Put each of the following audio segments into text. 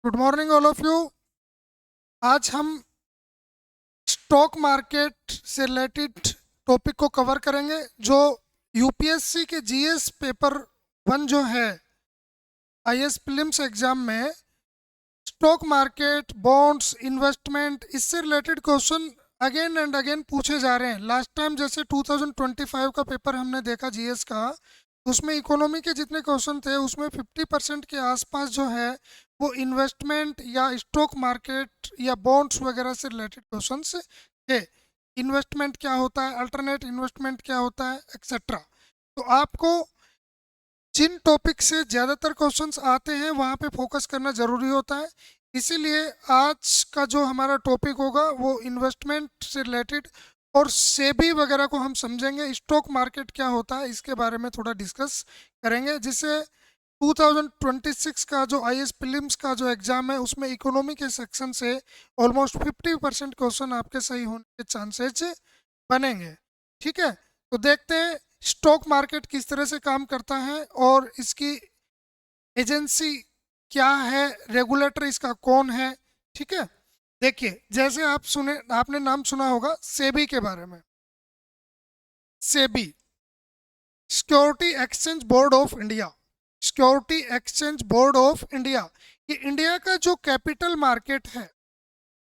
Good morning all of you. आज हम stock market से रिलेटेड टॉपिक को कवर करेंगे जो यूपीएससी के जीएस पेपर 1 जो है आईएएस प्रीलिम्स एग्जाम में स्टॉक मार्केट बॉन्ड्स इन्वेस्टमेंट इससे related question again and again पूछे जा रहे हैं। लास्ट टाइम जैसे 2025 का पेपर हमने देखा जीएस का, उसमें इकोनॉमी के जितने क्वेश्चन थे उसमें 50% के आसपास जो है वो इन्वेस्टमेंट या स्टॉक मार्केट या बॉन्ड्स वगैरह से रिलेटेड क्वेश्चन थे। इन्वेस्टमेंट क्या होता है, अल्टरनेट इन्वेस्टमेंट क्या होता है, एक्सेट्रा। तो आपको जिन टॉपिक से ज़्यादातर क्वेश्चंस आते हैं वहाँ पे फोकस करना ज़रूरी होता है। इसीलिए आज का जो हमारा टॉपिक होगा वो इन्वेस्टमेंट से रिलेटेड और सेबी वगैरह को हम समझेंगे। स्टॉक मार्केट क्या होता है इसके बारे में थोड़ा डिस्कस करेंगे, जिससे 2026 का जो आईएएस प्रीलिम्स का जो एग्ज़ाम है उसमें इकोनॉमी के सेक्शन से ऑलमोस्ट 50% क्वेश्चन आपके सही होने के चांसेज बनेंगे। ठीक है, तो देखते हैं स्टॉक मार्केट किस तरह से काम करता है और इसकी एजेंसी क्या है, रेगुलेटर इसका कौन है। ठीक है, देखिए जैसे आपने नाम सुना होगा सेबी के बारे में। SEBI security exchange board of India, security exchange board of India, ये इंडिया का जो कैपिटल मार्केट है,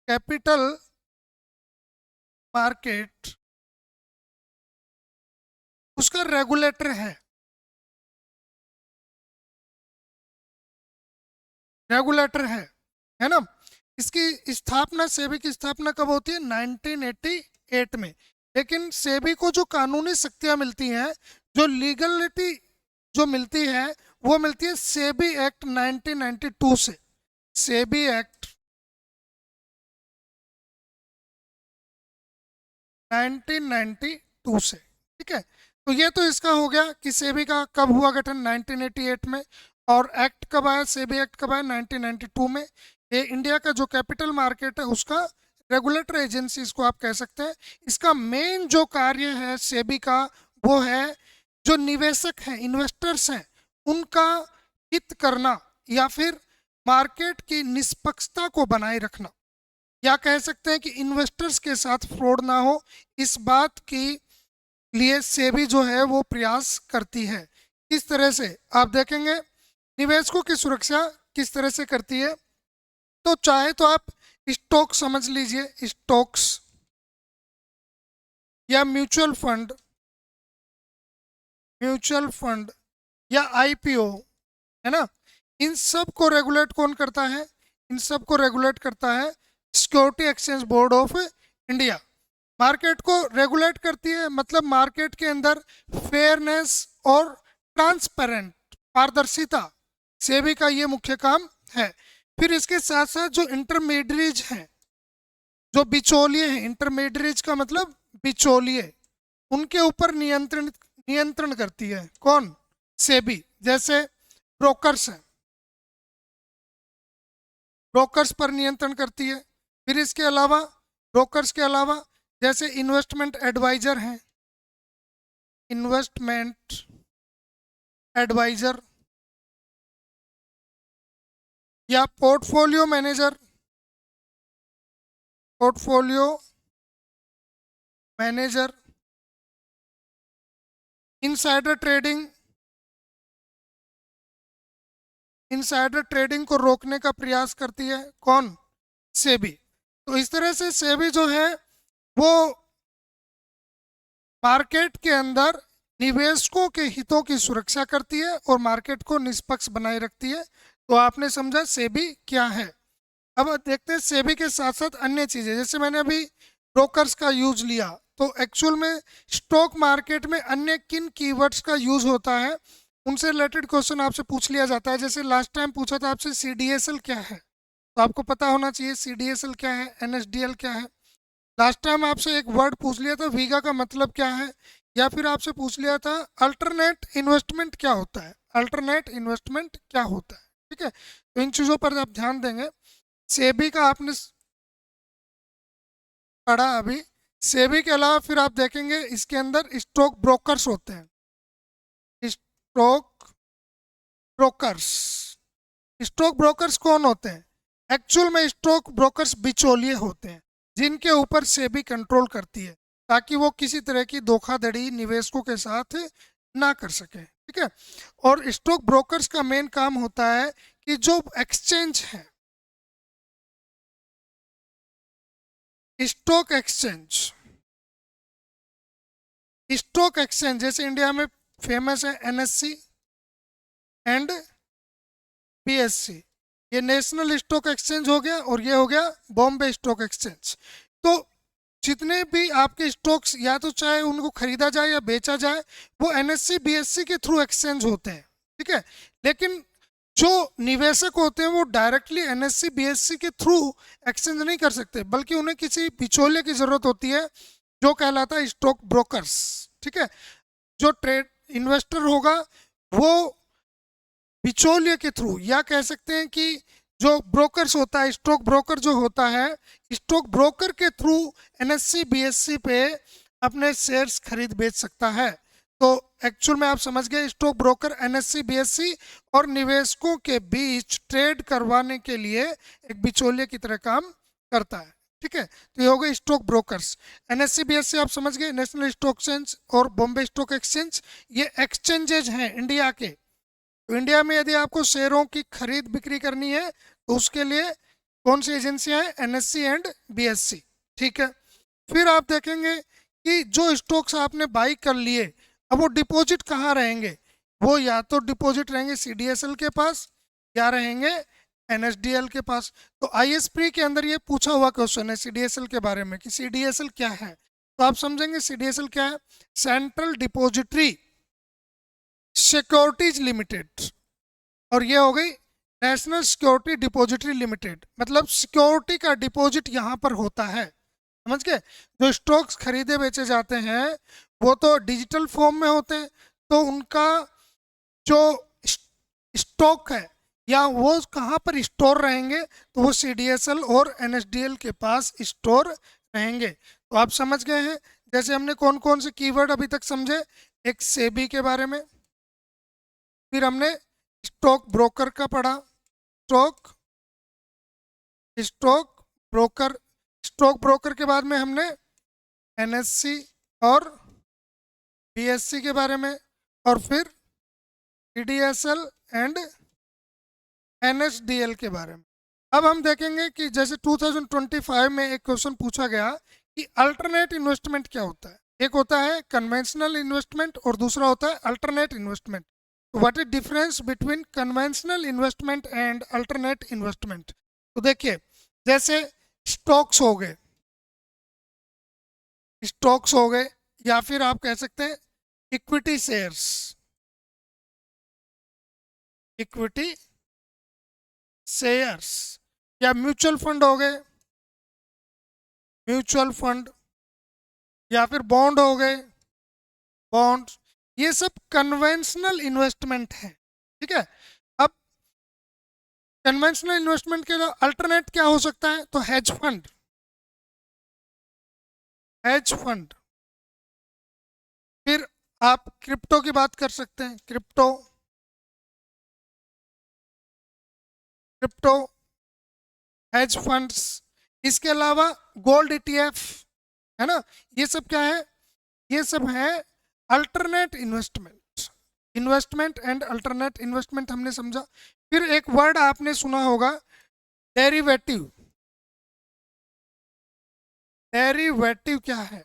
कैपिटल मार्केट उसका रेगुलेटर है ना। इसकी स्थापना, सेबी की स्थापना कब होती है? 1988 में। लेकिन सेबी को जो कानूनी शक्तियां मिलती हैं, जो लीगलिटी जो मिलती है वो मिलती है सेबी एक्ट 1992 से। सेबी एक्ट 1992 से। ठीक है, तो ये तो इसका हो गया कि सेबी का कब हुआ गठन, 1988 में। और एक्ट कब आया, सेबी एक्ट कब आया? 1992 में। ये इंडिया का जो कैपिटल मार्केट है उसका रेगुलेटर एजेंसी इसको आप कह सकते हैं। इसका मेन जो कार्य है सेबी का वो है जो निवेशक हैं, इन्वेस्टर्स हैं, उनका हित करना या फिर मार्केट की निष्पक्षता को बनाए रखना, या कह सकते हैं कि इन्वेस्टर्स के साथ फ्रॉड ना हो, इस बात की लिए सेबी जो है वो प्रयास करती है। किस तरह से आप देखेंगे निवेशकों की सुरक्षा किस तरह से करती है। तो चाहे तो आप स्टॉक समझ लीजिए, स्टॉक्स या म्यूचुअल फंड या आईपीओ, है ना। इन सब को रेगुलेट कौन करता है? इन सब को रेगुलेट करता है security exchange board of India. Market को रेगुलेट करती है, मतलब मार्केट के अंदर फेयरनेस और ट्रांसपेरेंट, पारदर्शिता, सेबी का ये मुख्य काम है। फिर इसके साथ साथ जो इंटरमीडिएरीज हैं, जो बिचौलिए हैं, इंटरमीडिएरीज का मतलब बिचौलिए, उनके ऊपर नियंत्रण करती है कौन? सेबी। जैसे ब्रोकर्स हैं, ब्रोकर्स पर नियंत्रण करती है। फिर इसके अलावा, ब्रोकर्स के अलावा जैसे इन्वेस्टमेंट एडवाइजर हैं, इन्वेस्टमेंट एडवाइजर या portfolio manager, portfolio manager, insider trading, insider trading को रोकने का प्रयास करती है कौन? सेबी। तो इस तरह से सेबी जो है वो मार्केट के अंदर निवेशकों के हितों की सुरक्षा करती है और मार्केट को निष्पक्ष बनाए रखती है। तो आपने समझा सेबी क्या है। अब देखते हैं सेबी के साथ साथ अन्य चीज़ें, जैसे मैंने अभी ब्रोकर्स का यूज लिया, तो एक्चुअल में स्टॉक मार्केट में अन्य किन कीवर्ड्स का यूज होता है उनसे रिलेटेड क्वेश्चन आपसे पूछ लिया जाता है। जैसे लास्ट टाइम पूछा था आपसे सीडीएसएल क्या है, तो आपको पता होना चाहिए सीडीएसएल क्या है, एनएसडीएल क्या है। लास्ट टाइम आपसे एक वर्ड पूछ लिया था वीगा का मतलब क्या है, या फिर आपसे पूछ लिया था अल्टरनेट इन्वेस्टमेंट क्या होता है, अल्टरनेट इन्वेस्टमेंट क्या होता है। ठीक है, तो इन चीज़ों पर आप ध्यान देंगे। सेबी का आपने पढ़ा अभी। सेबी के अलावा फिर आप देखेंगे इसके अंदर स्टॉक ब्रोकर्स होते हैं। स्टॉक ब्रोकर्स, स्टॉक ब्रोकर्स कौन होते हैं? एक्चुअल में स्टॉक ब्रोकर्स बिचौलिए होते हैं जिनके ऊपर सेबी कंट्रोल करती है ताकि वो किसी तरह की धोखाधड़ी निवेशकों के साथ ना कर सके, ठीक है। और स्टॉक ब्रोकर्स का मेन काम होता है कि जो एक्सचेंज है, स्टॉक एक्सचेंज, स्टॉक एक्सचेंज जैसे इंडिया में फेमस है एनएससी एंड बीएससी, ये नेशनल स्टॉक एक्सचेंज हो गया और ये हो गया बॉम्बे स्टॉक एक्सचेंज। तो जितने भी आपके स्टॉक्स या तो चाहे उनको खरीदा जाए या बेचा जाए वो एनएससी बीएससी के थ्रू एक्सचेंज होते हैं, ठीक है। लेकिन जो निवेशक होते हैं वो डायरेक्टली एनएससी बीएससी के थ्रू एक्सचेंज नहीं कर सकते, बल्कि उन्हें किसी बिचौलिए की जरूरत होती है जो कहलाता है स्टॉक ब्रोकर्स, ठीक है। जो ट्रेड इन्वेस्टर होगा वो बिचौलिए के थ्रू, या कह सकते हैं कि जो ब्रोकर्स होता है, स्टॉक ब्रोकर जो होता है, स्टॉक ब्रोकर के थ्रू एनएससी बीएससी पे अपने शेयर्स खरीद बेच सकता है। तो एक्चुअल में आप समझ गए, स्टॉक ब्रोकर एनएससी बीएससी और निवेशकों के बीच ट्रेड करवाने के लिए एक बिचौलिए की तरह काम करता है, ठीक है। तो ये हो गए स्टॉक ब्रोकर्स। एनएससी बीएससी आप समझ गए, नेशनल स्टॉक एक्सचेंज और बॉम्बे स्टॉक एक्सचेंज, ये एक्सचेंजेज हैं इंडिया के। तो इंडिया में यदि आपको शेयरों की खरीद बिक्री करनी है तो उसके लिए कौन सी एजेंसियां हैं, एनएससी एंड बीएससी, ठीक है। फिर आप देखेंगे कि जो स्टॉक्स आपने बाई कर लिए, अब वो डिपॉजिट कहाँ रहेंगे, वो या तो डिपॉजिट रहेंगे सीडीएसएल के पास या रहेंगे एनएसडीएल के पास। तो आईएसपी के अंदर ये पूछा हुआ क्वेश्चन है सीडीएसएल के बारे में कि सीडीएसएल क्या है, तो आप समझेंगे सीडीएसएल क्या है, सेंट्रल डिपॉजिटरी सिक्योरिटीज लिमिटेड, और ये हो गई नेशनल सिक्योरिटी डिपॉजिटरी लिमिटेड, मतलब सिक्योरिटी का डिपॉजिट यहाँ पर होता है, समझ गए। जो स्टॉक्स खरीदे बेचे जाते हैं वो तो डिजिटल फॉर्म में होते हैं, तो उनका जो स्टॉक है या वो कहाँ पर स्टोर रहेंगे, तो वो सीडीएसएल और एनएसडीएल के पास स्टोर रहेंगे। तो आप समझ गए हैं, जैसे हमने कौन कौन से कीवर्ड अभी तक समझे, एक सेबी के बारे में, फिर हमने स्टॉक ब्रोकर का पढ़ा, stock stock broker, stock broker के बाद में हमने एनएससी और बीएससी के बारे में, और फिर सीडीएसएल एंड एनएसडीएल के बारे में। अब हम देखेंगे कि जैसे 2025 में एक क्वेश्चन पूछा गया कि अल्टरनेट इन्वेस्टमेंट क्या होता है। एक होता है कन्वेंशनल इन्वेस्टमेंट और दूसरा होता है alternate investment. What is difference between conventional investment and alternate investment. तो देखिए, जैसे स्टॉक्स हो गए, स्टॉक्स हो गए, या फिर आप कह सकते हैं इक्विटी शेयर्स, इक्विटी शेयर्स, या म्यूचुअल फंड हो गए, म्यूचुअल फंड, या फिर बॉन्ड हो गए, बॉन्ड, ये सब कन्वेंशनल इन्वेस्टमेंट है, ठीक है। अब कन्वेंशनल इन्वेस्टमेंट के अल्टरनेट क्या हो सकता है, तो हेज फंड, हेज फंड, फिर आप क्रिप्टो की बात कर सकते हैं, क्रिप्टो, क्रिप्टो, हेज फंड्स, इसके अलावा गोल्ड ईटीएफ, है ना, ये सब क्या है, ये सब है alternate investment. Investment and alternate investment हमने समझा। फिर एक वर्ड आपने सुना होगा, डेरिवेटिव। डेरिवेटिव क्या है,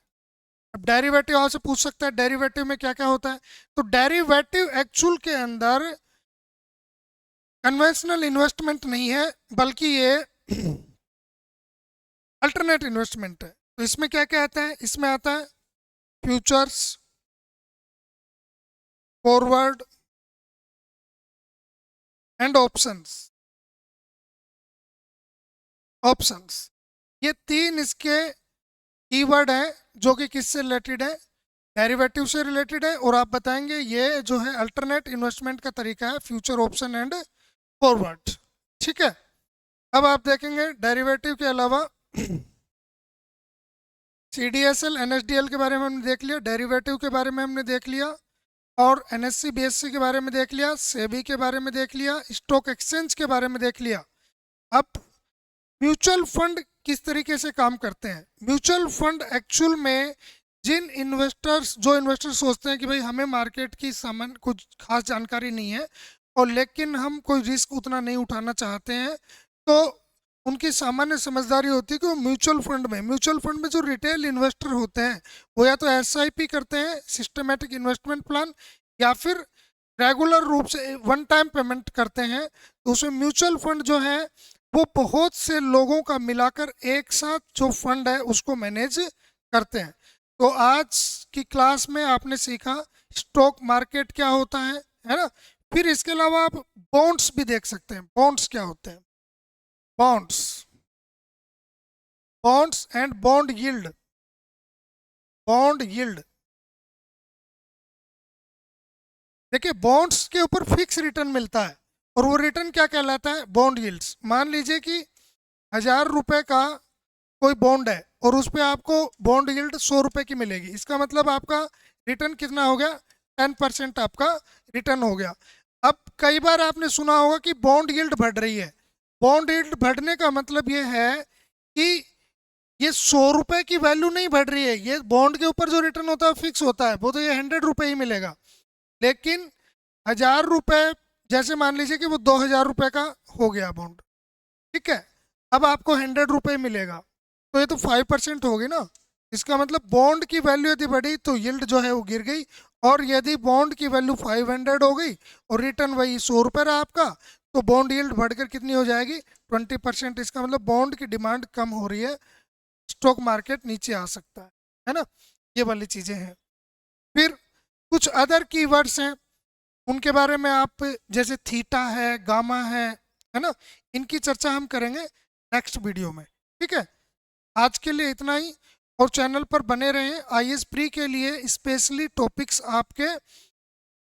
अब डेरिवेटिव आपसे पूछ सकता है डेरिवेटिव में क्या क्या होता है, तो डेरिवेटिव एक्चुअल के अंदर कन्वेंशनल इन्वेस्टमेंट नहीं है, बल्कि ये अल्टरनेट इन्वेस्टमेंट है। तो इसमें क्या क्या आता है, इसमें आता है futures, forward and options, options, ये तीन इसके कीवर्ड हैं जो कि किससे रिलेटेड है, डेरिवेटिव से रिलेटेड है। और आप बताएंगे ये जो है अल्टरनेट इन्वेस्टमेंट का तरीका है, फ्यूचर, ऑप्शन एंड फॉरवर्ड, ठीक है। अब आप देखेंगे डेरिवेटिव के अलावा सीडीएसएल एनएसडीएल के बारे में हमने देख लिया, डेरिवेटिव के बारे में हमने देख लिया, और एनएससी बीएससी के बारे में देख लिया, सेबी के बारे में देख लिया, स्टॉक एक्सचेंज के बारे में देख लिया। अब म्यूचुअल फंड किस तरीके से काम करते हैं? म्यूचुअल फंड एक्चुअल में जो इन्वेस्टर्स सोचते हैं कि भाई हमें मार्केट की सामान कुछ खास जानकारी नहीं है और लेकिन हम कोई रिस्क उतना नहीं उठाना चाहते हैं, तो उनकी सामान्य समझदारी होती है कि वो म्यूचुअल फंड में जो रिटेल इन्वेस्टर होते हैं वो या तो एसआईपी करते हैं, सिस्टमेटिक इन्वेस्टमेंट प्लान, या फिर रेगुलर रूप से वन टाइम पेमेंट करते हैं। तो उसमें म्यूचुअल फंड जो है वो बहुत से लोगों का मिलाकर एक साथ जो फंड है उसको मैनेज करते हैं। तो आज की क्लास में आपने सीखा स्टॉक मार्केट क्या होता है ना। फिर इसके अलावा आप बॉन्ड्स भी देख सकते हैं। बॉन्ड्स क्या होते हैं? Bonds, bonds and bond yield. Bond yield, देखिए बॉन्ड्स के ऊपर फिक्स रिटर्न मिलता है और वो रिटर्न क्या कहलाता है? Bond yields. मान लीजिए कि 1000 रुपए का कोई बॉन्ड है और उस पर आपको बॉन्ड यील्ड 100 रुपए की मिलेगी। इसका मतलब आपका रिटर्न कितना हो गया? 10% आपका रिटर्न हो गया। अब कई बार आपने सुना होगा कि बॉन्ड यील्ड बढ़ रही है। बॉन्ड यील्ड बढ़ने का मतलब ये है कि ये 100 रुपए की वैल्यू नहीं बढ़ रही है। ये बॉन्ड के ऊपर जो रिटर्न होता है फिक्स होता है, वो तो ये 100 रुपए ही मिलेगा। लेकिन 1000 रुपए, जैसे मान लीजिए कि वो 2000 रुपए का हो गया बॉन्ड, ठीक है, अब आपको 100 रुपए मिलेगा, तो ये तो 5% होगी ना। इसका मतलब बॉन्ड की वैल्यू यदि बढ़ी तो यील्ड जो है वो गिर गई, और यदि बॉन्ड की वैल्यू 500 हो गई और रिटर्न वही 100 रुपये रहा आपका, तो बॉन्ड यील्ड बढ़कर कितनी हो जाएगी? 20%। इसका मतलब बॉन्ड की डिमांड कम हो रही है, स्टॉक मार्केट नीचे आ सकता है ना। ये वाली चीज़ें हैं। फिर कुछ अदर कीवर्ड्स हैं, उनके बारे में आप, जैसे थीटा है, गामा है ना, इनकी चर्चा हम करेंगे नेक्स्ट वीडियो में। ठीक है, आज के लिए इतना ही, और चैनल पर बने रहें। आईएएस प्री के लिए स्पेशली टॉपिक्स आपके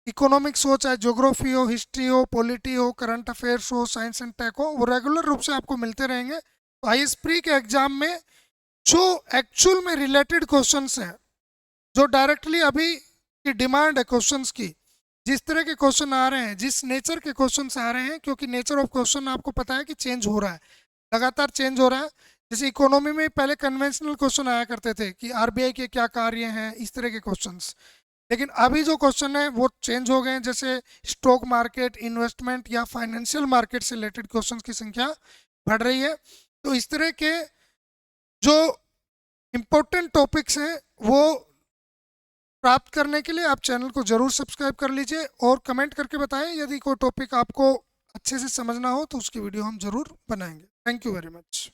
इकोनॉमिक्स हो, चाहे ज्योग्राफी हो, हिस्ट्री हो, पॉलिटी हो, करंट अफेयर्स हो, साइंस एंड टेक हो, वो रेगुलर रूप से आपको मिलते रहेंगे। तो आईएएस प्री के एग्जाम में जो एक्चुअल में रिलेटेड क्वेश्चंस हैं, जो डायरेक्टली अभी की डिमांड है क्वेश्चंस की, जिस तरह के क्वेश्चन आ रहे हैं, जिस नेचर के क्वेश्चंस आ रहे हैं, क्योंकि नेचर ऑफ क्वेश्चन आपको पता है कि चेंज हो रहा है, लगातार चेंज हो रहा है। जैसे इकोनॉमी में पहले कन्वेंशनल क्वेश्चन आया करते थे कि आरबीआई के क्या कार्य हैं, इस तरह के क्वेश्चंस, लेकिन अभी जो क्वेश्चन है वो चेंज हो गए हैं। जैसे स्टॉक मार्केट, इन्वेस्टमेंट या फाइनेंशियल मार्केट से रिलेटेड क्वेश्चंस की संख्या बढ़ रही है। तो इस तरह के जो इम्पोर्टेंट टॉपिक्स हैं वो प्राप्त करने के लिए आप चैनल को जरूर सब्सक्राइब कर लीजिए, और कमेंट करके बताएं यदि कोई टॉपिक आपको अच्छे से समझना हो तो उसकी वीडियो हम जरूर बनाएंगे। Thank you very much.